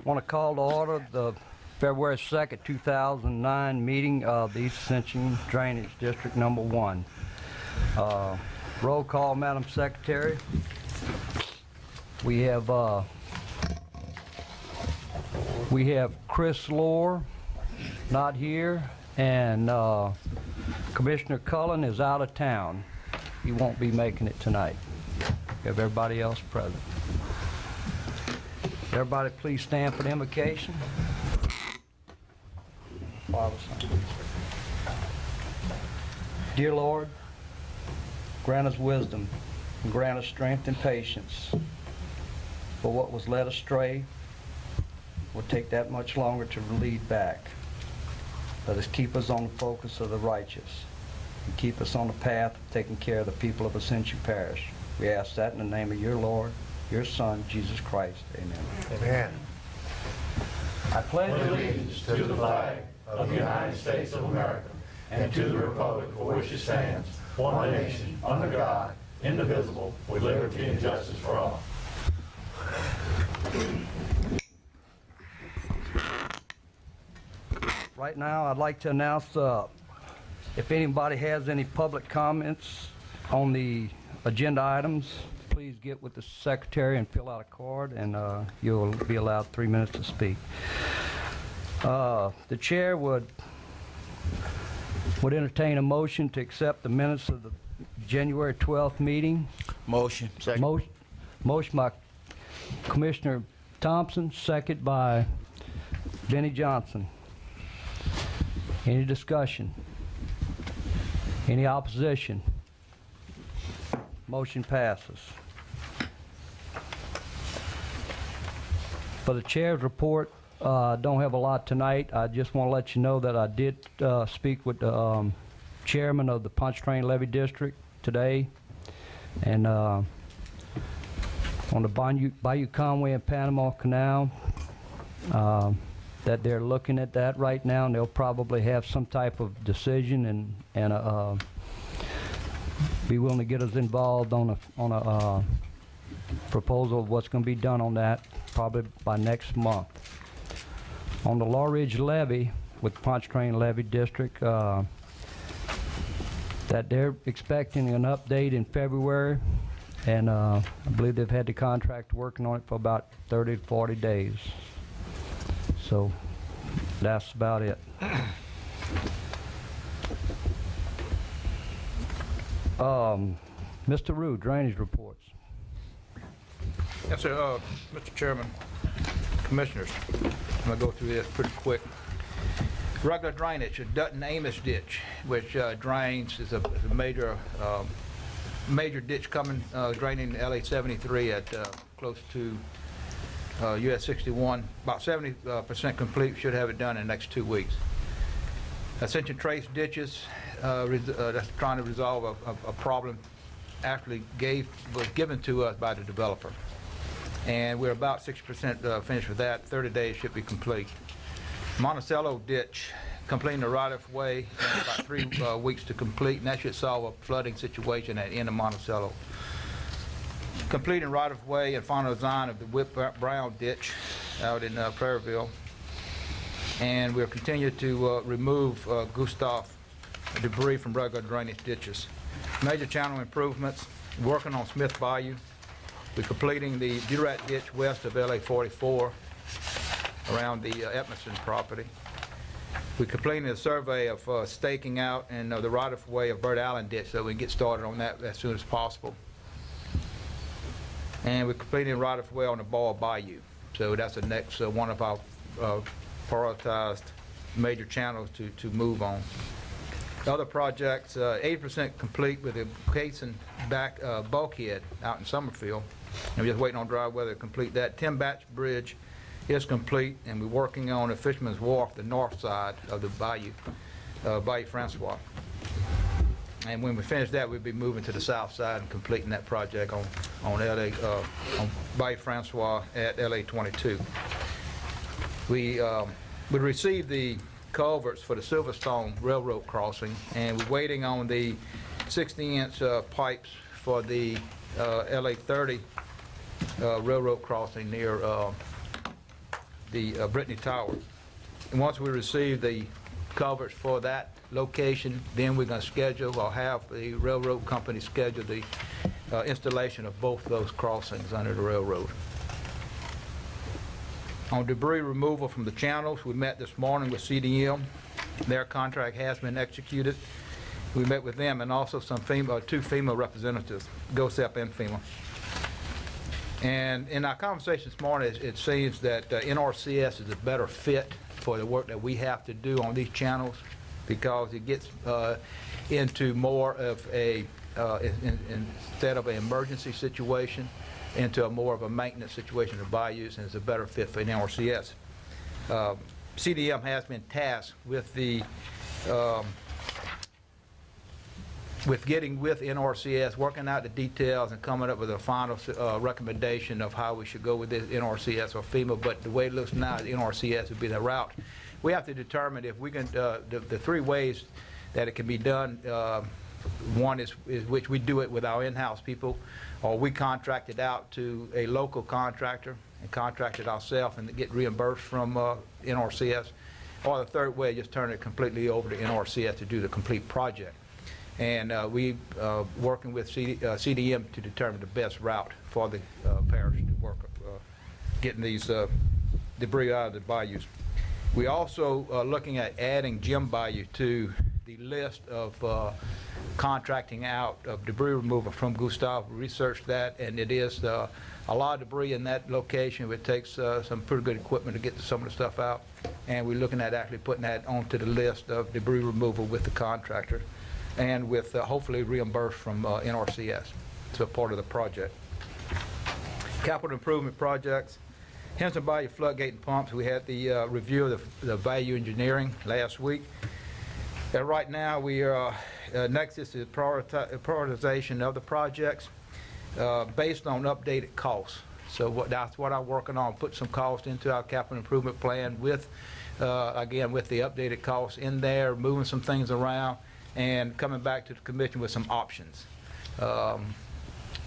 Want to call to order the February 2nd, 2009 meeting of the East Ascension Drainage District Number 1. Roll call, Madam Secretary. We have Chris Lohr not here, and Commissioner Cullen is out of town. He won't be making it tonight. We have everybody else present. Everybody please stand for the invocation. Father, Son. Dear Lord, grant us wisdom and grant us strength and patience for what was led astray will take that much longer to lead back. Let us keep us on the focus of the righteous and keep us on the path of taking care of the people of Ascension Parish. We ask that in the name of your Lord, your Son, Jesus Christ. Amen. Amen. I pledge allegiance to the flag of the United States of America and to the republic for which it stands, one nation, under God, indivisible, with liberty and justice for all. Right now, I'd like to announce if anybody has any public comments on the agenda items, please get with the secretary and fill out a card, and you'll be allowed 3 minutes to speak. The chair would entertain a motion to accept the minutes of the January 12th meeting. Motion. Second. Motion by Commissioner Thompson, second by Benny Johnson. Any discussion? Any opposition? Motion passes. For the chair's report, don't have a lot tonight. I just want to let you know that I did speak with the chairman of the Punch Train Levee District today, and on the Bayou Conway and Panama Canal, that they're looking at that right now, and they'll probably have some type of decision and be willing to get us involved on a proposal of what's going to be done on that probably by next month. On the Law Ridge Levee with Punch Train Levee District, that they're expecting an update in February, and I believe they've had the contract working on it for about 30 to 40 days. So that's about it. Mr. Rue, drainage reports. Yes, sir. Mr. Chairman, Commissioners, I'm going to go through this pretty quick. Regular drainage, a Dutton-Amos ditch, which drains, is a major ditch coming, draining LA 73 at close to US 61, about 70% complete. Should have it done in the next 2 weeks. Ascension Trace ditches, that's trying to resolve a problem actually was given to us by the developer. And we're about 60% finished with that. 30 days should be complete. Monticello ditch, completing the right-of-way, about 3 weeks to complete, and that should solve a flooding situation at the end of Monticello. Completing right-of-way and final design of the Whip Brown ditch out in Prairieville. And we'll continue to remove Gustav debris from regular drainage ditches. Major channel improvements, working on Smith Bayou. We're completing the Durat ditch west of LA 44 around the Edmondson property. We're completing a survey of staking out and the right-of-way of Burt Allen ditch, so we can get started on that as soon as possible. And we're completing right-of-way on the Ball Bayou. So that's the next one of our prioritized major channels to move on. Other projects, 80% complete with the Cason back bulkhead out in Summerfield. And we're just waiting on dry weather to complete that. Tim Batch Bridge is complete, and we're working on a Fisherman's Wharf, the north side of the Bayou, Bayou Francois. And when we finish that, we'll be moving to the south side and completing that project on Bayou Francois at LA 22. We received the culverts for the Silverstone Railroad crossing, and we're waiting on the 60-inch pipes for the LA 30 railroad crossing near the Brittany Tower. And once we receive the coverage for that location, then we're going to schedule or have the railroad company schedule the installation of both those crossings under the railroad. On debris removal from the channels, we met this morning with CDM. Their contract has been executed. We met with them and also some two FEMA representatives, GOSEP and FEMA. And in our conversation this morning, it seems that NRCS is a better fit for the work that we have to do on these channels, because it gets into more of a, instead of an emergency situation, into a more of a maintenance situation of bayous, and is a better fit for NRCS. CDM has been tasked with the with getting with NRCS, working out the details and coming up with a final recommendation of how we should go with this NRCS or FEMA. But the way it looks now, the NRCS would be the route. We have to determine if we can, the three ways that it can be done. One is which we do it with our in-house people, or we contract it out to a local contractor and contract it ourselves and get reimbursed from NRCS. Or the third way, just turn it completely over to NRCS to do the complete project. And we working with CDM to determine the best route for the parish to work getting these debris out of the bayous. We also looking at adding Jim Bayou to the list of contracting out of debris removal from Gustav. We researched that, and it is a lot of debris in that location. It takes some pretty good equipment to get some of the stuff out, and we're looking at actually putting that onto the list of debris removal with the contractor, and with hopefully reimbursed from NRCS. So part of the project. Capital improvement projects. Henson Bayou floodgate and pumps. We had the review of the value engineering last week. Right now we are, next is the prioritization of the projects based on updated costs. So that's what I'm working on, put some cost into our capital improvement plan with, again, with the updated costs in there, moving some things around, and coming back to the commission with some options.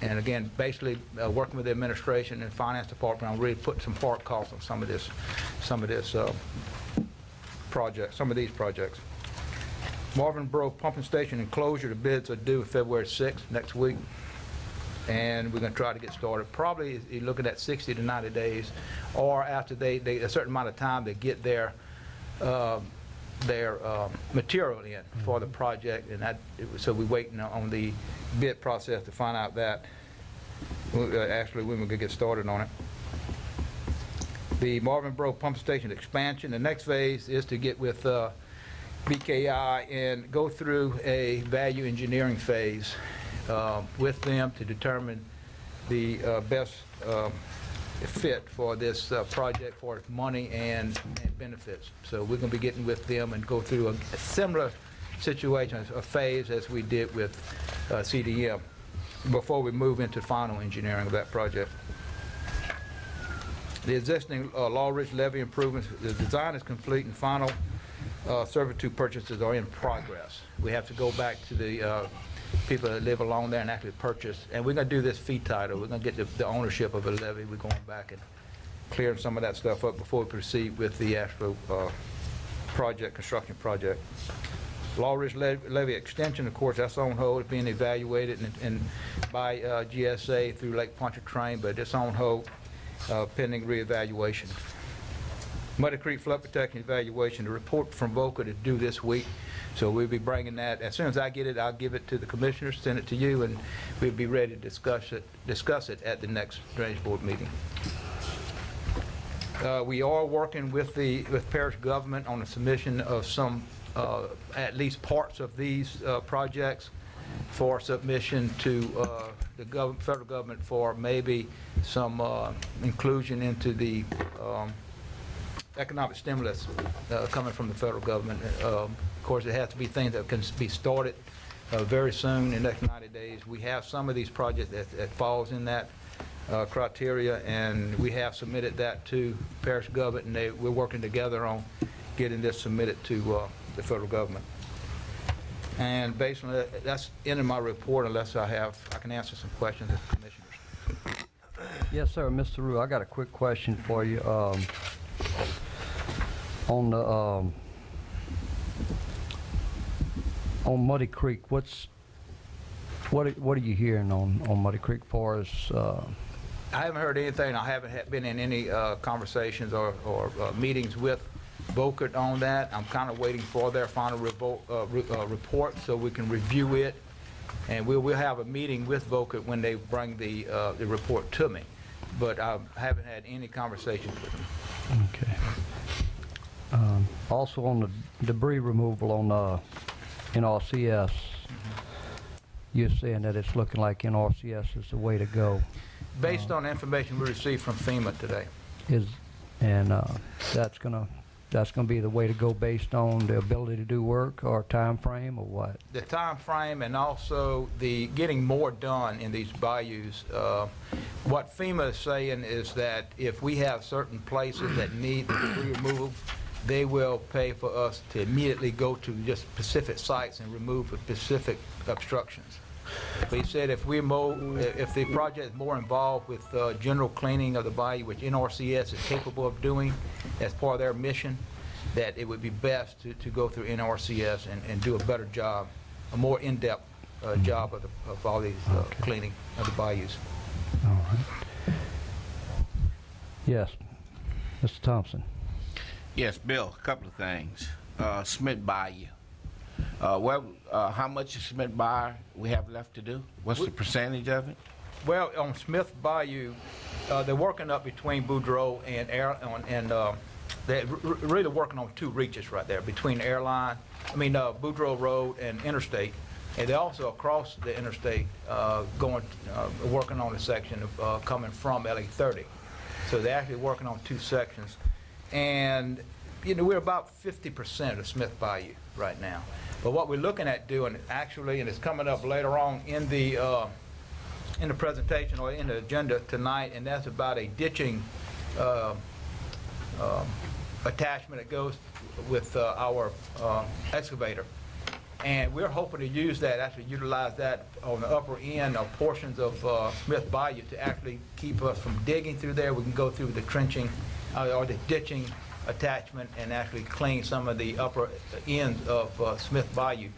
And again, basically working with the administration and finance department on really putting some part costs on some of this project, some of these projects. Marvin Borough Pumping Station enclosure, the bids are due February 6th, next week. And we're going to try to get started. Probably you're looking at 60 to 90 days, or after they a certain amount of time to get their material in for the project, and so we're waiting on the bid process to find out that actually when we're going to get started on it. The Marvin Borough Pump Station expansion, the next phase is to get with BKI and go through a value engineering phase with them to determine the best fit for this project for money and benefits. So we're going to be getting with them and go through a similar situation, a phase as we did with CDM before we move into final engineering of that project. The existing Law Ridge levee improvements, the design is complete and final servitude purchases are in progress. We have to go back to the people that live along there and actually purchase, and we're going to do this fee title. We're going to get the ownership of a levee. We're going back and clearing some of that stuff up before we proceed with the actual construction project. Law Ridge levee extension, of course, that's on hold. It's being evaluated and by GSA through Lake Pontchartrain, but it's on hold pending reevaluation. Muddy Creek flood protection evaluation, the report from VOCA is due this week, so we'll be bringing that. As soon as I get it, I'll give it to the commissioners, send it to you, and we'll be ready to discuss it at the next Drainage Board meeting. We are working with parish government on the submission of some, at least parts of these projects for submission to the federal government for maybe some inclusion into the economic stimulus coming from the federal government. Of course, it has to be things that can be started very soon in the next 90 days. We have some of these projects that falls in that criteria, and we have submitted that to parish government, and we're working together on getting this submitted to the federal government. And based on that, that's ending my report unless I can answer some questions of the commissioners. Yes, sir. Mr. Rue, I got a quick question for you. on the, on Muddy Creek, what are you hearing on Muddy Creek far as, I haven't heard anything. I haven't been in any conversations or meetings with Vocert on that. I'm kind of waiting for their final report so we can review it. And we'll have a meeting with Vocert when they bring the report to me. But I haven't had any conversations with them. okay. Also on the debris removal on NRCS, you're saying that it's looking like NRCS is the way to go. Based on the information we received from FEMA today. That's gonna be the way to go based on the ability to do work or time frame or what? The time frame and also the getting more done in these bayous. What FEMA is saying is that if we have certain places that need the debris removal, they will pay for us to immediately go to just specific sites and remove the specific obstructions. But he said if the project is more involved with general cleaning of the bayou, which NRCS is capable of doing as part of their mission, that it would be best to go through NRCS and do a better job, a more in-depth job of all these cleaning of the bayous. All right. Yes, Mr. Thompson. Yes, Bill, a couple of things. Smith Bayou. How much of Smith Bayou we have left to do? What's the percentage of it? Well, on Smith Bayou, they're working up between Boudreaux and they're really working on two reaches right there between Boudreaux Road and Interstate, and they're also across the interstate working on a section of coming from LA 30. So they're actually working on two sections, and we're about 50% of Smith Bayou right now. But what we're looking at doing actually, and it's coming up later on in the presentation or in the agenda tonight, and that's about a ditching attachment that goes with our excavator. And we're hoping to use that, actually utilize that on the upper end or portions of Smith Bayou to actually keep us from digging through there. We can go through the trenching or the ditching attachment and actually clean some of the upper ends of Smith Bayou,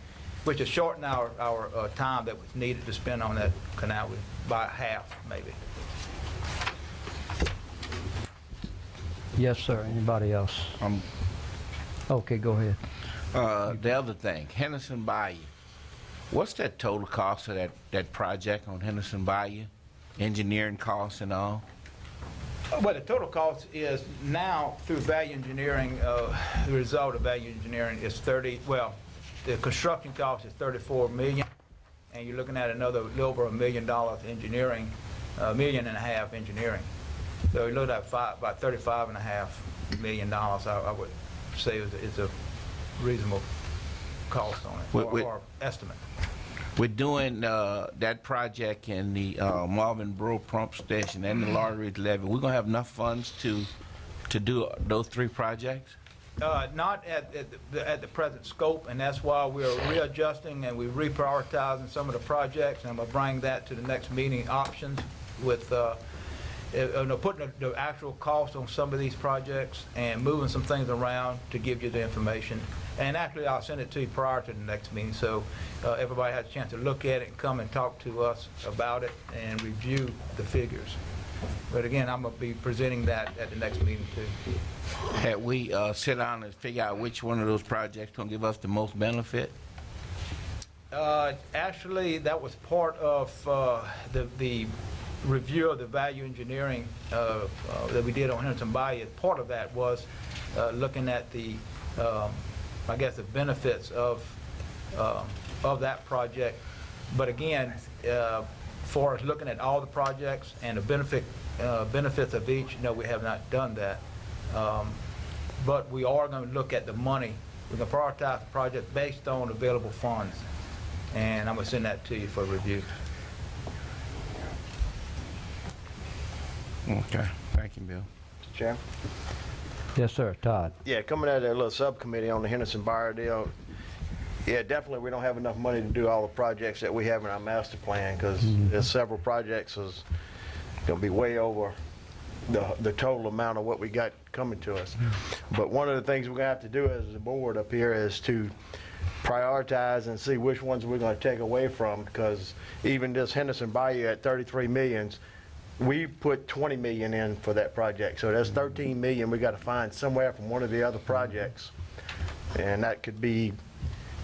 which is shorten our time that was needed to spend on that canal by half, maybe. Yes, sir. Anybody else? Okay, go ahead. The other thing, Henderson Bayou. What's that total cost of that project on Henderson Bayou? Engineering costs and all? Well, the total cost is now through value engineering, the result of value engineering is the construction cost is $34 million, and you're looking at another little over $1 million engineering, $1.5 million engineering. So you look at about $35.5 million, I would say is a reasonable cost on it, or estimate. We're doing that project in the Marvin Borough Pump Station and the Lotteries Levee. We're going to have enough funds to do those three projects? Not at the present scope, and that's why we're readjusting and we're reprioritizing some of the projects, and I'm going to bring that to the next meeting options with putting the actual cost on some of these projects and moving some things around to give you the information. And actually, I'll send it to you prior to the next meeting, so everybody has a chance to look at it and come and talk to us about it and review the figures. But again, I'm going to be presenting that at the next meeting, too. Had we sit down and figure out which one of those projects going to give us the most benefit? Actually, that was part of the review of the value engineering that we did on Henderson Bayou. Part of that was looking at the I guess the benefits of that project. But again, for us looking at all the projects and the benefits of each, no, we have not done that. But we are going to look at the money. We're going to prioritize the project based on available funds. And I'm going to send that to you for review. Okay. Thank you, Bill. Mr. Chairman? Yes, sir. Todd. Yeah, coming out of that little subcommittee on the Henderson Bayou deal, yeah, definitely we don't have enough money to do all the projects that we have in our master plan, because there's several projects that's going to be way over the total amount of what we got coming to us. But one of the things we're gonna have to do as a board up here is to prioritize and see which ones we're gonna take away from, because even this Henderson Bayou at 33 millions, we put 20 million in for that project. So that's 13 million we gotta find somewhere from one of the other projects. And that could be,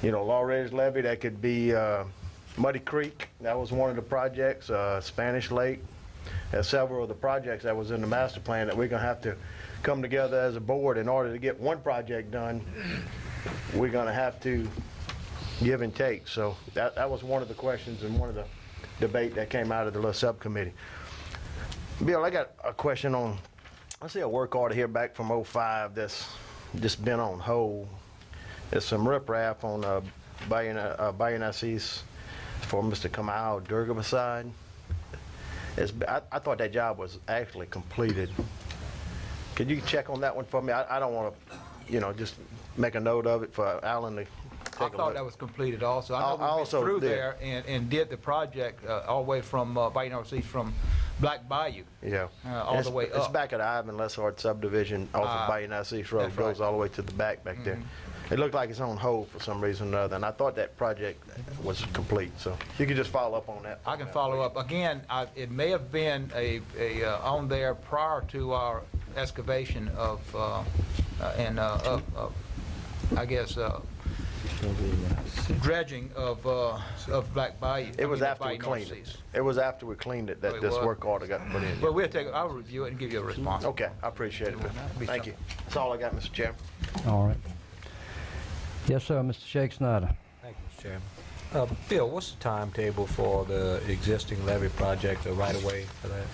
you know, Law Ridge Levee, that could be Muddy Creek, that was one of the projects, Spanish Lake. There's several of the projects that was in the master plan that we're gonna have to come together as a board in order to get one project done. We're gonna have to give and take. So that was one of the questions and one of the debate that came out of the little subcommittee. Bill, I got a question on, I see a work order here back from '05 that's just been on hold. There's some riprap on Bayou Nassis for Mr. Kamal Durgabasad. I thought that job was actually completed. Could you check on that one for me? I don't want to, you know, just make a note of it for Alan to take a look. I thought that was completed also. I know we I went also through did. there and did the project all the way from Bayou Northeast, from Black Bayou. Yeah. All the way It's up. back at Ivan Lessard subdivision off of Bayou Nassis Road. that's Goes right. all the way to the back there. It looked like it's on hold for some reason or other, and I thought that project was complete. So you could just follow up on that. I can follow up. Again, it may have been on there prior to our excavation of, I guess, dredging of Black Bayou. It was I mean, after we Bayou cleaned it. Northeast. It was after we cleaned it Oh, that it this was? work order got put in. Well, I'll review it and give you a response. Okay, I appreciate it. Bill. Be Thank fine. you. That's all I got, Mr. Chairman. All right. Yes, sir, Mr. Shake Snyder. Thank you, Mr. Chairman. Bill, what's the timetable for the existing levee project, the right-of-way for that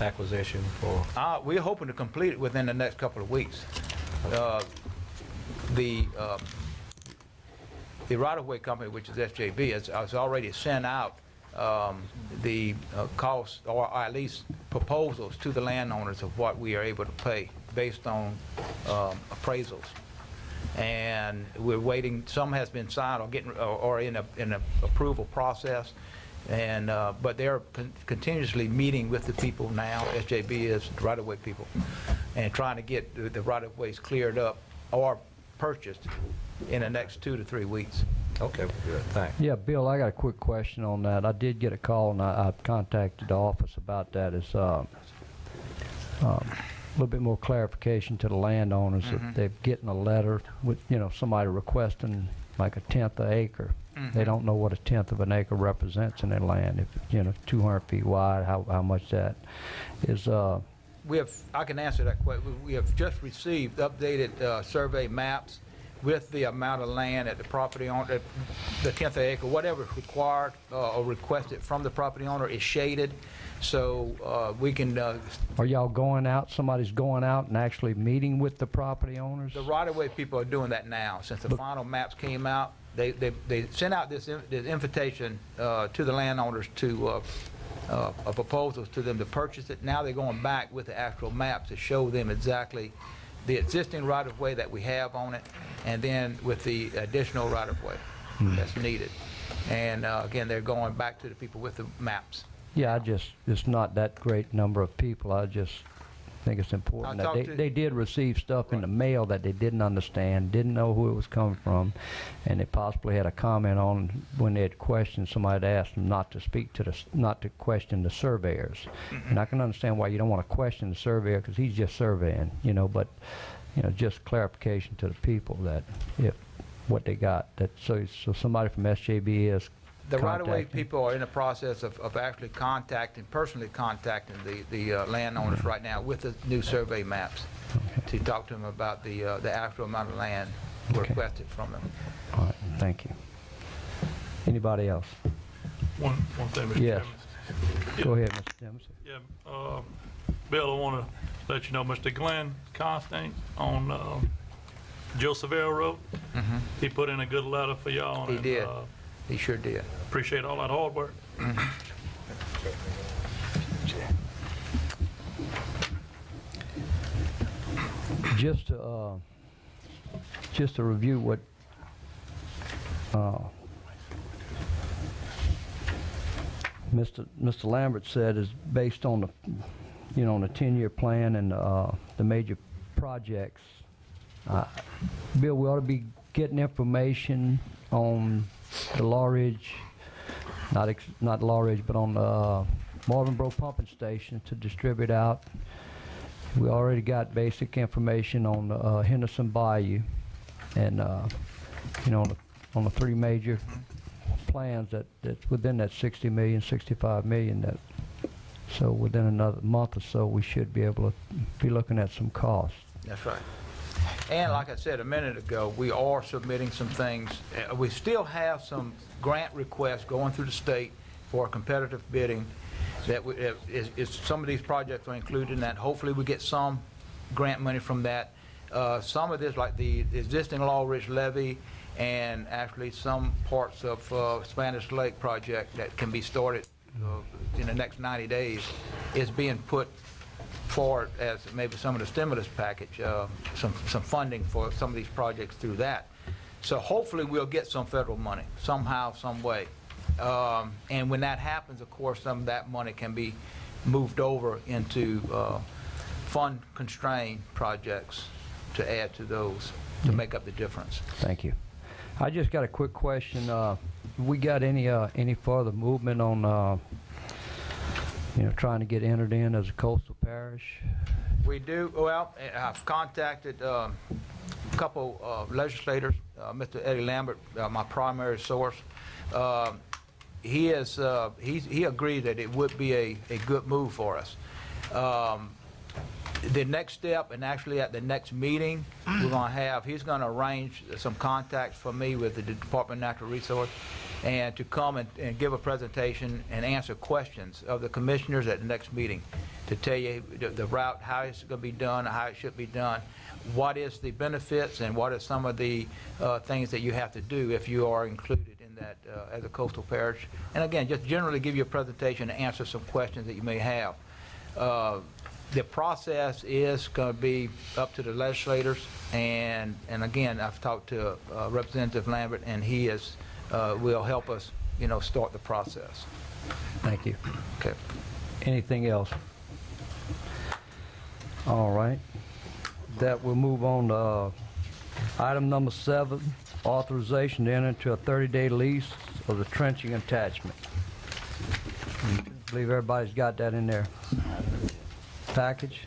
acquisition for? We're hoping to complete it within the next couple of weeks. The right-of-way company, which is SJB, has already sent out the costs, or at least proposals to the landowners of what we are able to pay based on appraisals. And we're waiting, some has been signed or in a approval process. And but they're continuously meeting with the people now, SJB is, the right-of-way people, and trying to get the right-of-ways cleared up or purchased in the next 2 to 3 weeks. Okay, good, thanks. Yeah, Bill, I got a quick question on that. I did get a call, and I contacted the office about that. It's a little bit more clarification to the landowners that they're getting a letter with, you know, somebody requesting like a 1/10 of an acre. They don't know what a 1/10 of an acre represents in their land. If, you know, 200 feet wide, how much that is. I can answer that question. We have just received updated survey maps with the amount of land at the property owner, the 1/10 of an acre, whatever is required or requested from the property owner is shaded. So we can. Are y'all going out? Somebody's going out and actually meeting with the property owners? The right-of-way people are doing that now. Since the final maps came out, they sent out this invitation to the landowners to proposals to them to purchase it. Now they're going back with the actual maps to show them exactly the existing right-of-way that we have on it, and then with the additional right-of-way that's needed. And again, they're going back to the people with the maps. Yeah, it's not that great number of people. I just think it's important I'll that talk to- they did receive stuff in the mail that they didn't understand, didn't know who it was coming from, and they possibly had a comment on when they had questions. Somebody had asked them not to question the surveyors. And I can understand why you don't want to question the surveyor, because he's just surveying, you know. But you know, just clarification to the people that if what they got, that so somebody from SJB is. The right-of-way contacting. people are in the process of actually personally contacting the landowners right now with the new survey maps to talk to them about the actual amount of land requested from them. All right, thank you. Anybody else? One thing, Mr. Yes. Chairman. Go ahead, Mr. Dempsey. Yeah, Bill, I want to let you know, Mr. Glenn Constance on Jill Seville Road, he put in a good letter for y'all. He and, did. He sure did. Appreciate all that hard work. Just to review what Mr. Lambert said is based on you know, on the 10-year plan and the major projects. Bill, we ought to be getting information on the Law Ridge, not Law Ridge, but on the Marvin Bro pumping station to distribute out. We already got basic information on the Henderson Bayou, and you know, on the 3 major plans that's within that 60 million, 65 million. That so within another month or so, we should be able to be looking at some costs. That's right. And like I said a minute ago, we are submitting some things. We still have some grant requests going through the state for competitive bidding. That some of these projects are included in that. Hopefully we get some grant money from that. Some of this, like the existing Law Ridge levee, and actually some parts of Spanish Lake project that can be started in the next 90 days, is being put forward as maybe some of the stimulus package, some funding for some of these projects through that. So hopefully we'll get some federal money somehow, some way. And when that happens, of course, some of that money can be moved over into fund-constrained projects to add to those to make up the difference. Thank you. I just got a quick question. We got any further movement on you know, trying to get entered in as a coastal parish? We do. Well, I've contacted a couple of legislators. Mr. Eddie Lambert, my primary source. He agreed that it would be a good move for us. The next step, and actually at the next meeting, we're going to have, he's going to arrange some contacts for me with the Department of Natural Resources, and to come and give a presentation and answer questions of the commissioners at the next meeting, to tell you the route, how it's going to be done, how it should be done, what is the benefits, and what are some of the things that you have to do if you are included in that as a coastal parish. And again, just generally give you a presentation and answer some questions that you may have. The process is going to be up to the legislators, and again, I've talked to Representative Lambert, and he will help us, you know, start the process. Thank you. Okay. Anything else? All right. That will move on to item number 7, authorization to enter into a 30-day lease of the trenching attachment. I believe everybody's got that in their package.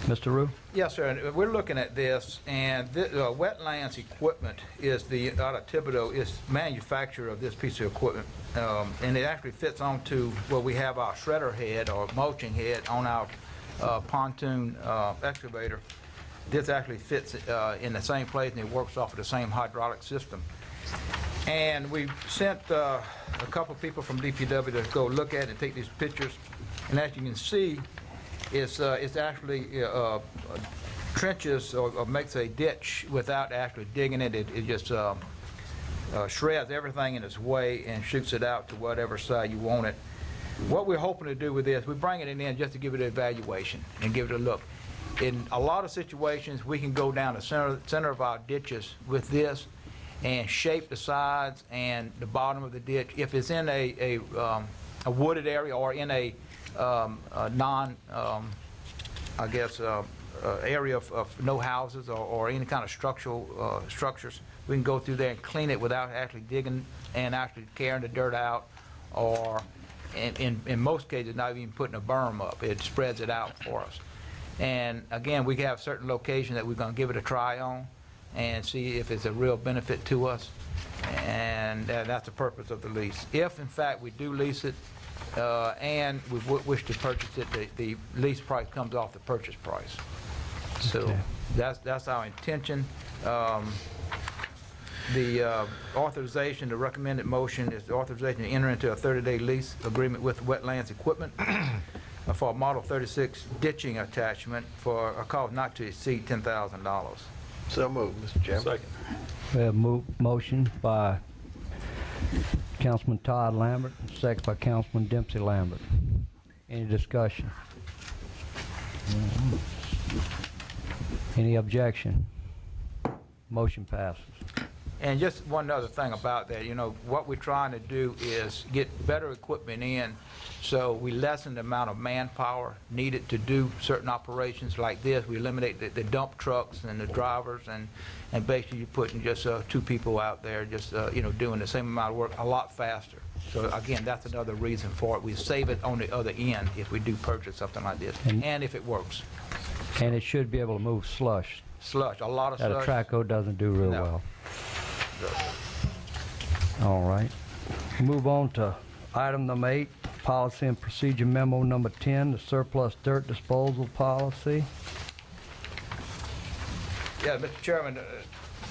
Mr. Rue? Yes, sir. And we're looking at this, and Wetlands Equipment is out of Thibodeau, is manufacturer of this piece of equipment, and it actually fits onto where we have our shredder head or mulching head on our pontoon excavator. This actually fits in the same place, and it works off of the same hydraulic system. And we sent a couple people from DPW to go look at it and take these pictures, and as you can see, it's actually trenches or makes a ditch without actually digging it. It just shreds everything in its way and shoots it out to whatever side you want it. What we're hoping to do with this, we're bringing it in just to give it an evaluation and give it a look. In a lot of situations, we can go down the center of our ditches with this and shape the sides and the bottom of the ditch. If it's in a wooded area or in a area of no houses or any kind of structural structures, we can go through there and clean it without actually digging and actually carrying the dirt out, or in most cases not even putting a berm up. It spreads it out for us. And again, we have certain locations that we're going to give it a try on and see if it's a real benefit to us, and that's the purpose of the lease. If in fact we do lease it, and we wish to purchase it, the lease price comes off the purchase price. So Okay. that's our intention. The authorization, the recommended motion is the authorization to enter into a 30-day lease agreement with Wetlands Equipment for a Model 36 ditching attachment for a cost not to exceed $10,000. So moved, Mr. Chairman. Second. We have motion by Councilman Todd Lambert, second by Councilman Dempsey Lambert. Any discussion? Any objection? Motion passes. And just one other thing about that, you know, what we're trying to do is get better equipment in So we lessen the amount of manpower needed to do certain operations like this. We eliminate the dump trucks and the drivers, and basically you're putting just 2 people out there just, doing the same amount of work a lot faster. So again, that's another reason for it. We save it on the other end if we do purchase something like this, and if it works. And it should be able to move slush. Slush, a lot of That a slush. Traco doesn't do real No. well. All right. Move on to item number 8, policy and procedure memo number 10, the surplus dirt disposal policy. Yeah, Mr. Chairman,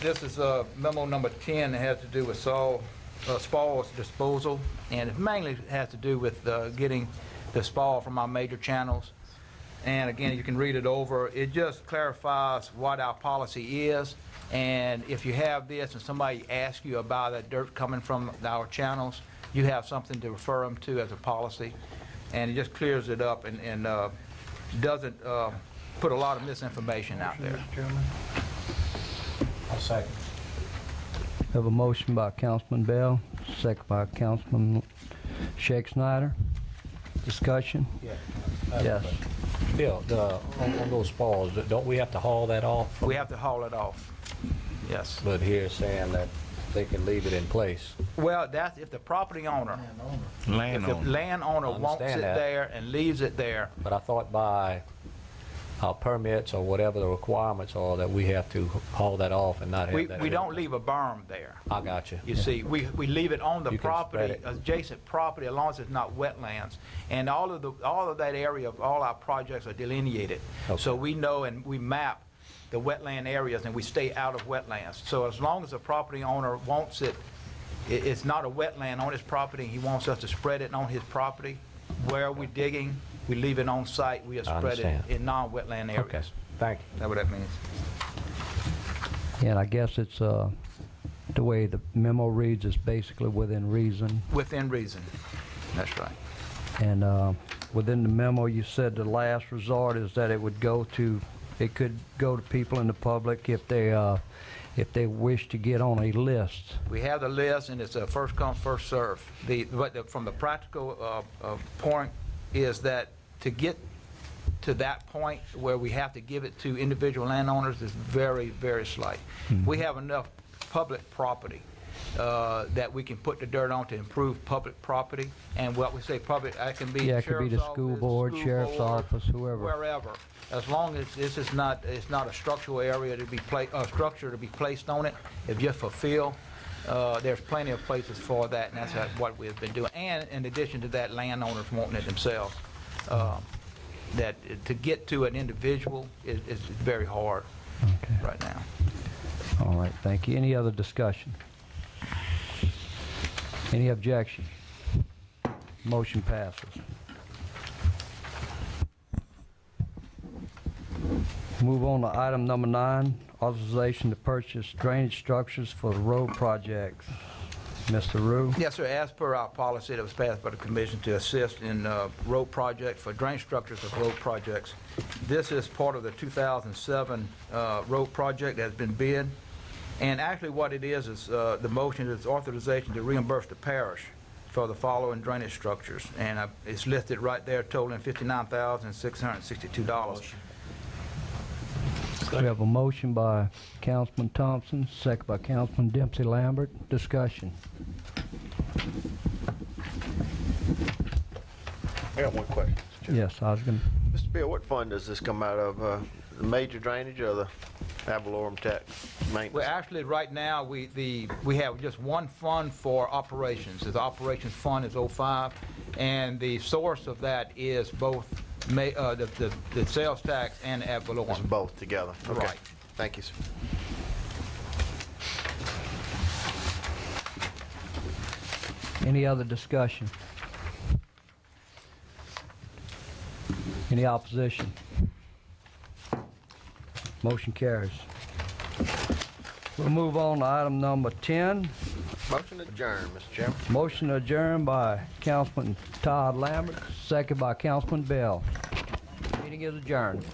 this is memo number 10 that has to do with spoils disposal, and it mainly has to do with getting the spoil from our major channels. And again, you can read it over. It just clarifies what our policy is, and if you have this and somebody asks you about that dirt coming from our channels, you have something to refer them to as a policy, and it just clears it up and doesn't put a lot of misinformation out there. I'll second. We have a motion by Councilman Bell, second by Councilman Shake Snyder. Discussion? Yeah. Yes. Bill, on those spoils, don't we have to haul that off? We have to haul it off. Yes. But here it's saying that they can leave it in place. Well, that's if the property owner, if the Landowner. landowner I wants understand it that. there and leaves it there, But I thought by our permits or whatever the requirements are that we have to haul that off and not have that. we don't leave a berm there. I got you. You see, we leave it on the You can spread property, it. adjacent property, as long as it's not wetlands. And all of that area of all our projects are delineated. Okay. So we know and we map the wetland areas, and we stay out of wetlands. So as long as the property owner wants it, it's not a wetland on his property, he wants us to spread it on his property, where we're digging, we leave it on site, we spread it understand. in non-wetland areas. Okay, thank you. That's what that means. And I guess it's, the way the memo reads is basically within reason. Within reason. That's right. And within the memo, you said the last resort is that it could go to people in the public if they wish to get on a list. We have the list, and it's a first come, first serve. From the practical point is that to get to that point where we have to give it to individual landowners is very, very slight. We have enough public property that we can put the dirt on to improve public property. And what we say public, that can be Yeah, it could be the sheriff's school office, board, school sheriff's board, office, whoever. wherever. As long as this is not, it's not a structural area to be structure to be placed on it, it's just for fill. There's plenty of places for that, and that's what we've been doing. And in addition to that, landowners wanting it themselves. That to get to an individual is very hard Okay. right now. All right, thank you. Any other discussion? Any objection? Motion passes. Move on to item number 9, authorization to purchase drainage structures for the road projects. Mr. Rue? Yes, sir. As per our policy that was passed by the commission to assist in road projects for drainage structures of road projects, this is part of the 2007 road project that has been bid. And actually what it is the motion is authorization to reimburse the parish for the following drainage structures. And it's listed right there totaling $59,662. We have a motion by Councilman Thompson, second by Councilman Dempsey Lambert. Discussion. I got one question, Mr. Chairman. Yes, I was going to... Mr. Bill, what fund does this come out of? The major drainage or the ad valorem tax maintenance? Well, actually, right now, we have just one fund for operations. The operations fund is 05, and the source of that is both the sales tax and ad valorem. It's both together. Okay. Right. Thank you, sir. Any other discussion? Any opposition? Motion carries. We'll move on to item number 10. Motion adjourned, Mr. Chairman. Motion adjourned by Councilman Todd Lambert, second by Councilman Bell. Meeting is adjourned.